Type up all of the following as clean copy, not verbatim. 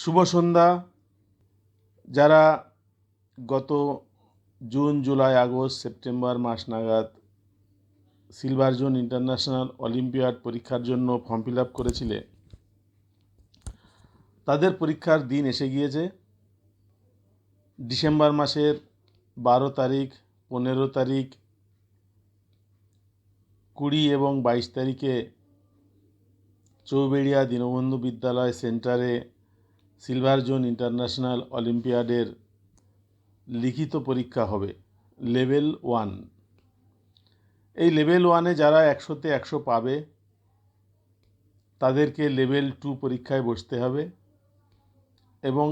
শুভ সন্ধ্যা। যারা গত June, July, August, September মাস নাগাদ সিলভার জোন ইন্টারন্যাশনাল অলিম্পিয়াড পরীক্ষার জন্য ফর্ম ফিল আপ করেছিলে, তাদের পরীক্ষার দিন এসে গিয়েছে। ডিসেম্বর মাসের 12 তারিখ, 15 তারিখ, 20 এবং 22 তারিখে চৌবেড়িয়া দীনবন্ধু বিদ্যালয় সেন্টারে সিলভার জোন ইন্টারন্যাশনাল অলিম্পিয়াডের লিখিত পরীক্ষা হবে, লেভেল 1। এই লেভেল 1-এ যারা 100-তে 100 পাবে তাদেরকে লেভেল 2 পরীক্ষায় বসতে হবে এবং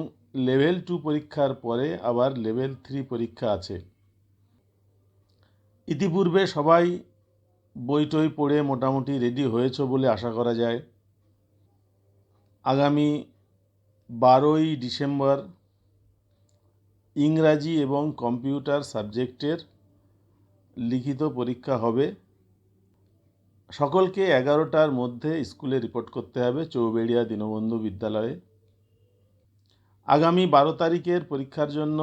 লেভেল 2 পরীক্ষার পরে আবার লেভেল 3 পরীক্ষা আছে। ইতিপূর্বে সবাই বই টই পড়ে মোটামুটি রেডি হয়েছে বলে আশা করা যায়। আগামী 12ই ডিসেম্বর ইংরাজি এবং কম্পিউটার সাবজেক্টের লিখিত পরীক্ষা হবে। সকলকে 11টার মধ্যে স্কুলে রিপোর্ট করতে হবে চৌবেড়িয়া দীনবন্ধু বিদ্যালয়ে। আগামী 12 তারিখের পরীক্ষার জন্য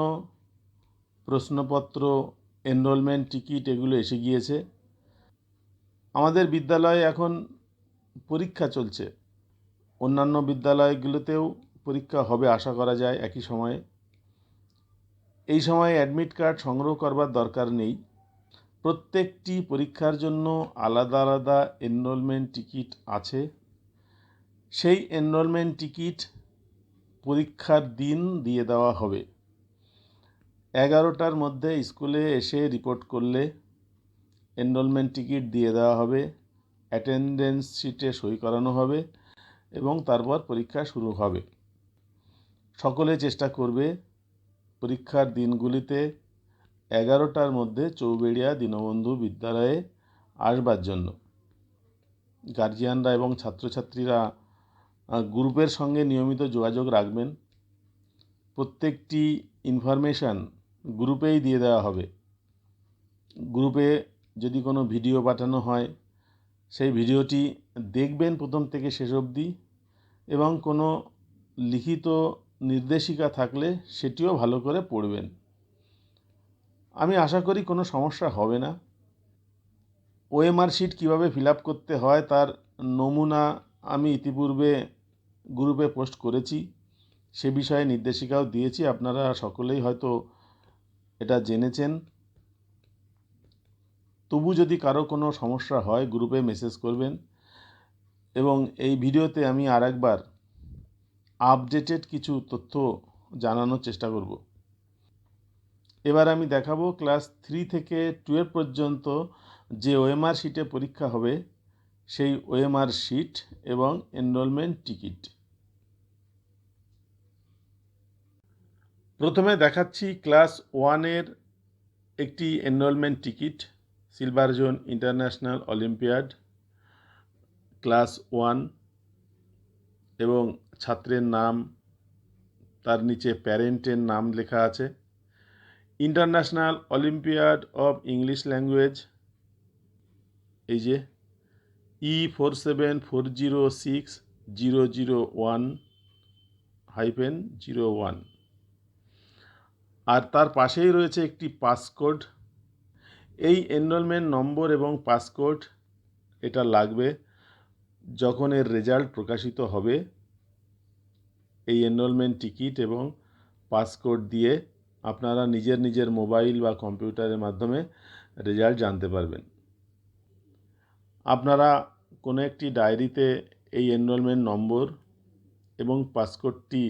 প্রশ্নপত্র, এনরোলমেন্ট টিকিট এগুলো এসে গিয়েছে। আমাদের বিদ্যালয়ে এখন পরীক্ষা চলছে। অন্যান্য বিদ্যালয়গুলোতেও পরীক্ষা হবে আশা করা যায় একই সময়ে। এই সময়ে অ্যাডমিট কার্ড সংগ্রহ করবার দরকার নেই। প্রত্যেকটি পরীক্ষার জন্য আলাদা আলাদা এনরোলমেন্ট টিকিট আছে। সেই এনরোলমেন্ট টিকিট পরীক্ষার দিন দিয়ে দেওয়া হবে। 11টার মধ্যে স্কুলে এসে রিপোর্ট করলে এনরোলমেন্ট টিকিট দিয়ে দেওয়া হবে, অ্যাটেন্ডেন্স শিটে সই করানো হবে এবং তারপর পরীক্ষা শুরু হবে। সকলে চেষ্টা করবে পরীক্ষার দিনগুলিতে 11টার মধ্যে চৌবেড়িয়া দীনবন্ধু বিদ্যালয়ে আসবার জন্য। গার্জিয়ানরা এবং ছাত্রছাত্রীরা গ্রুপের সঙ্গে নিয়মিত যোগাযোগ রাখবেন। প্রত্যেকটি ইনফরমেশান গ্রুপেই দিয়ে দেওয়া হবে। গ্রুপে যদি কোনো ভিডিও পাঠানো হয় সেই ভিডিওটি দেখবেন প্রথম থেকে শেষ অবধি এবং কোনো লিখিত নির্দেশিকা থাকলে সেটিও ভালো করে পড়বেন। আমি আশা করি কোনো সমস্যা হবে না। OMR শিট কীভাবে ফিল আপ করতে হয় তার নমুনা আমি ইতিপূর্বে গ্রুপে পোস্ট করেছি, সে বিষয়ে নির্দেশিকাও দিয়েছি। আপনারা সকলেই হয়তো এটা জেনেছেন। তবু যদি কারো কোনো সমস্যা হয় গ্রুপে মেসেজ করবেন এবং এই ভিডিওতে আমি আরেকবার আপডেটেড কিছু তথ্য জানানোর চেষ্টা করব। এবার আমি দেখাবো ক্লাস 3 থেকে 12 পর্যন্ত যে OMR শিটে পরীক্ষা হবে সেই OMR শিট এবং এনরোলমেন্ট টিকিট। প্রথমে দেখাচ্ছি ক্লাস 1-এর একটি enrolment ticket, silver zone international olympiad class 1 এবং ছাত্রের নাম, তার নিচে প্যারেন্টের নাম লেখা আছে। International olympiad of English language, এই যে E47460001-01, আর তার পাশেই রয়েছে একটি পাসকোড। এই এনরোলমেন্ট নম্বর এবং পাসকোড এটা লাগবে যখন এর রেজাল্ট প্রকাশিত হবে। এই এনরোলমেন্ট টিকিট এবং পাসকোড দিয়ে আপনারা নিজের নিজের মোবাইল বা কম্পিউটারের মাধ্যমে রেজাল্ট জানতে পারবেন। আপনারা কোনো একটি ডায়েরিতে এই এনরোলমেন্ট নম্বর এবং পাসকোডটি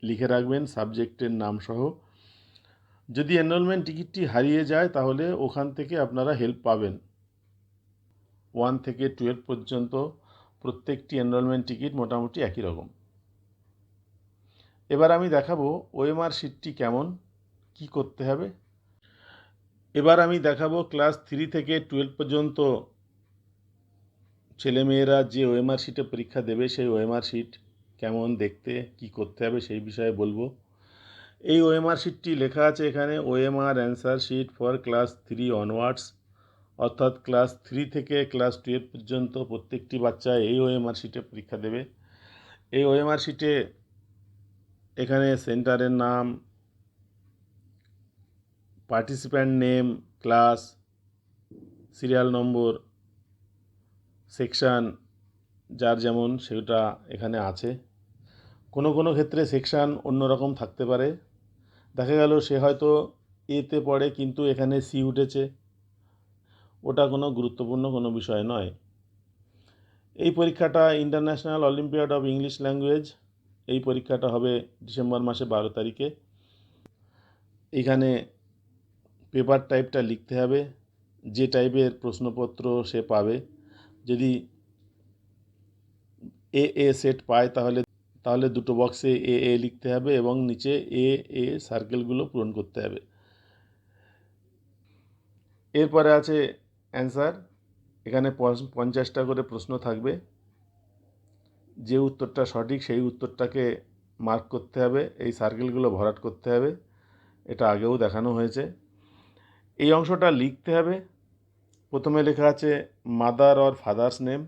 লিখে রাখবেন সাবজেক্টের নাম সহ। যদি এনরোলমেন্ট টিকিটটি হারিয়ে যায় তাহলে ওখান থেকে আপনারা হেল্প পাবেন। 1 থেকে 12 পর্যন্ত প্রত্যেকটি এনরোলমেন্ট টিকিট মোটামুটি একই রকম। এবার আমি দেখাবো OMR শিটটি কেমন, কি করতে হবে। এবার আমি দেখাবো ক্লাস 3 থেকে 12 পর্যন্ত ছেলেমেয়েরা যে OMR শিটে পরীক্ষা দেবে সেই OMR শিট কেমন দেখতে, কি করতে হবে সেই বিষয়ে বলবো। এই OMR শিটটি লেখা আছে এখানে OMR answer sheet for class 3 onwards, অর্থাৎ ক্লাস 3 থেকে ক্লাস 12 পর্যন্ত প্রত্যেকটি বাচ্চা এই OMR শিটে পরীক্ষা দেবে। এই OMR শিটে এখানে সেন্টারের নাম, participant name, class, serial number, section যার যেমন সেটা এখানে আছে। কোনো কোনো ক্ষেত্রে সেকশান অন্যরকম থাকতে পারে। দেখা গেল সে হয়তো এতে পড়ে কিন্তু এখানে সি উঠেছে, ওটা কোনো গুরুত্বপূর্ণ কোনো বিষয় নয়। এই পরীক্ষাটা international olympiad of English language, এই পরীক্ষাটা হবে ডিসেম্বর মাসে 12 তারিখে। এখানে পেপার টাইপটা লিখতে হবে, যে টাইপের প্রশ্নপত্র সে পাবে। যদি এ সেট পায় তাহলে দুটো বক্সে এ লিখতে হবে এবং নিচে এ সার্কেলগুলো পূরণ করতে হবে। এরপরে আছে অ্যান্সার। এখানে 50টা করে প্রশ্ন থাকবে। যে উত্তরটা সঠিক সেই উত্তরটাকে মার্ক করতে হবে, এই সার্কেলগুলো ভরাট করতে হবে। এটা আগেও দেখানো হয়েছে। এই অংশটা লিখতে হবে। প্রথমে লেখা আছে মাদার অর ফাদার্স নেম,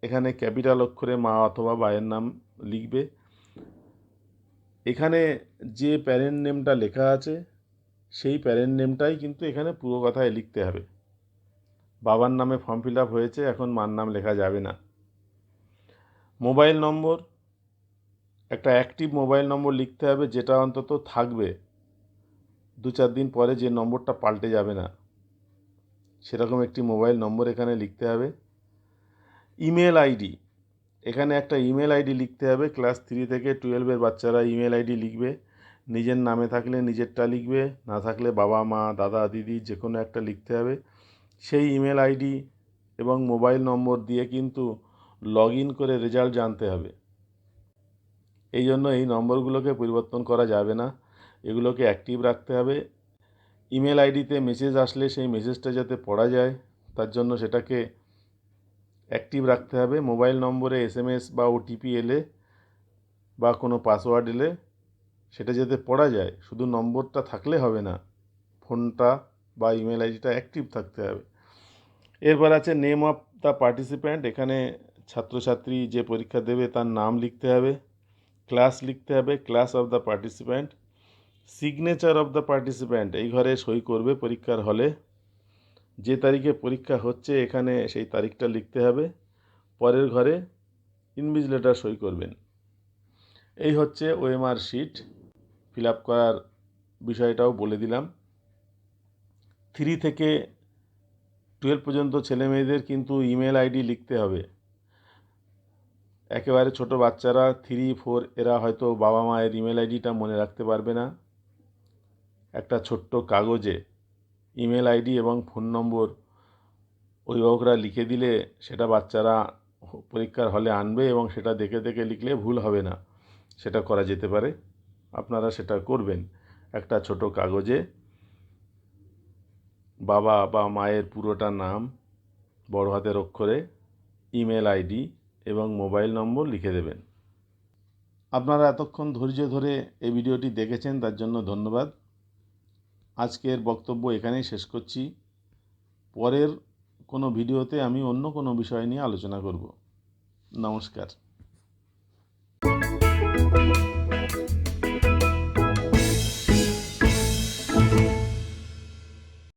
এখানে ক্যাপিটাল অক্ষরে মা অথবা বায়ের নাম লিখবে। এখানে যে প্যারেন্ট নেমটা লেখা আছে সেই প্যারেন্ট নেমটাই কিন্তু এখানে পুরো কথায় লিখতে হবে। বাবার নামে ফর্ম ফিল আপ হয়েছে, এখন মার নাম লেখা যাবে না। মোবাইল নম্বর, একটা অ্যাক্টিভ মোবাইল নম্বর লিখতে হবে, যেটা অন্তত থাকবে 2-4 দিন পরে, যে নম্বরটা পাল্টে যাবে না, সেরকম একটি মোবাইল নম্বর এখানে লিখতে হবে। ইমেল আইডি, এখানে একটা ইমেল আইডি লিখতে হবে। ক্লাস 3 থেকে 12-এর বাচ্চারা ইমেল আইডি লিখবে। নিজের নামে থাকলে নিজেরটা লিখবে, না থাকলে বাবা মা দাদা দিদি যে কোনো একটা লিখতে হবে। সেই ইমেল আইডি এবং মোবাইল নম্বর দিয়ে কিন্তু লগ ইন করে রেজাল্ট জানতে হবে। এই জন্য এই নম্বরগুলোকে পরিবর্তন করা যাবে না, এগুলোকে অ্যাক্টিভ রাখতে হবে। ইমেল আইডিতে মেসেজ আসলে সেই মেসেজটা যাতে পড়া যায় তার জন্য সেটাকে অ্যাক্টিভ রাখতে হবে। মোবাইল নম্বরে SMS বা ওটিপি এলে বা কোনো পাসওয়ার্ড এলে সেটা যাতে পড়া যায়, শুধু নম্বরটা থাকলে হবে না, ফোনটা বা ইমেল আইডিটা অ্যাক্টিভ থাকতে হবে। এরপর আছে নেম অফ দ্য পার্টিসিপ্যান্ট, এখানে ছাত্রছাত্রী যে পরীক্ষা দেবে তার নাম লিখতে হবে। ক্লাস লিখতে হবে, class of the participant. Signature of the participant, এই ঘরে সই করবে পরীক্ষার হলে। যে তারিখে পরীক্ষা হচ্ছে এখানে সেই তারিখটা লিখতে হবে। পরের ঘরে ইনভিজিলেটর সই করবেন। এই হচ্ছে OMR শিট। ফিল আপ করার বিষয়টাও বলে দিলাম। 3 থেকে 12 পর্যন্ত ছেলে মেয়েদের কিন্তু ইমেল আইডি লিখতে হবে। একেবারে ছোট বাচ্চারা 3-4 এরা হয়তো বাবা মায়ের ইমেল আইডিটা মনে রাখতে পারবে না। একটা ছোট্ট কাগজে ইমেল আইডি এবং ফোন নম্বর অভিভাবকরা লিখে দিলে সেটা বাচ্চারা পরীক্ষার হলে আনবে এবং সেটা দেখে দেখে লিখলে ভুল হবে না, সেটা করা যেতে পারে। আপনারা সেটা করবেন। একটা ছোট কাগজে বাবা বা মায়ের পুরোটা নাম বড় হাতের অক্ষরে, ইমেল আইডি এবং মোবাইল নম্বর লিখে দেবেন। আপনারা এতক্ষণ ধৈর্য ধরে এই ভিডিওটি দেখেছেন, তার জন্য ধন্যবাদ। আজকের বক্তব্য এখানেই শেষ করছি। পরের কোনো ভিডিওতে আমি অন্য কোনো বিষয় নিয়ে আলোচনা করব। নমস্কার।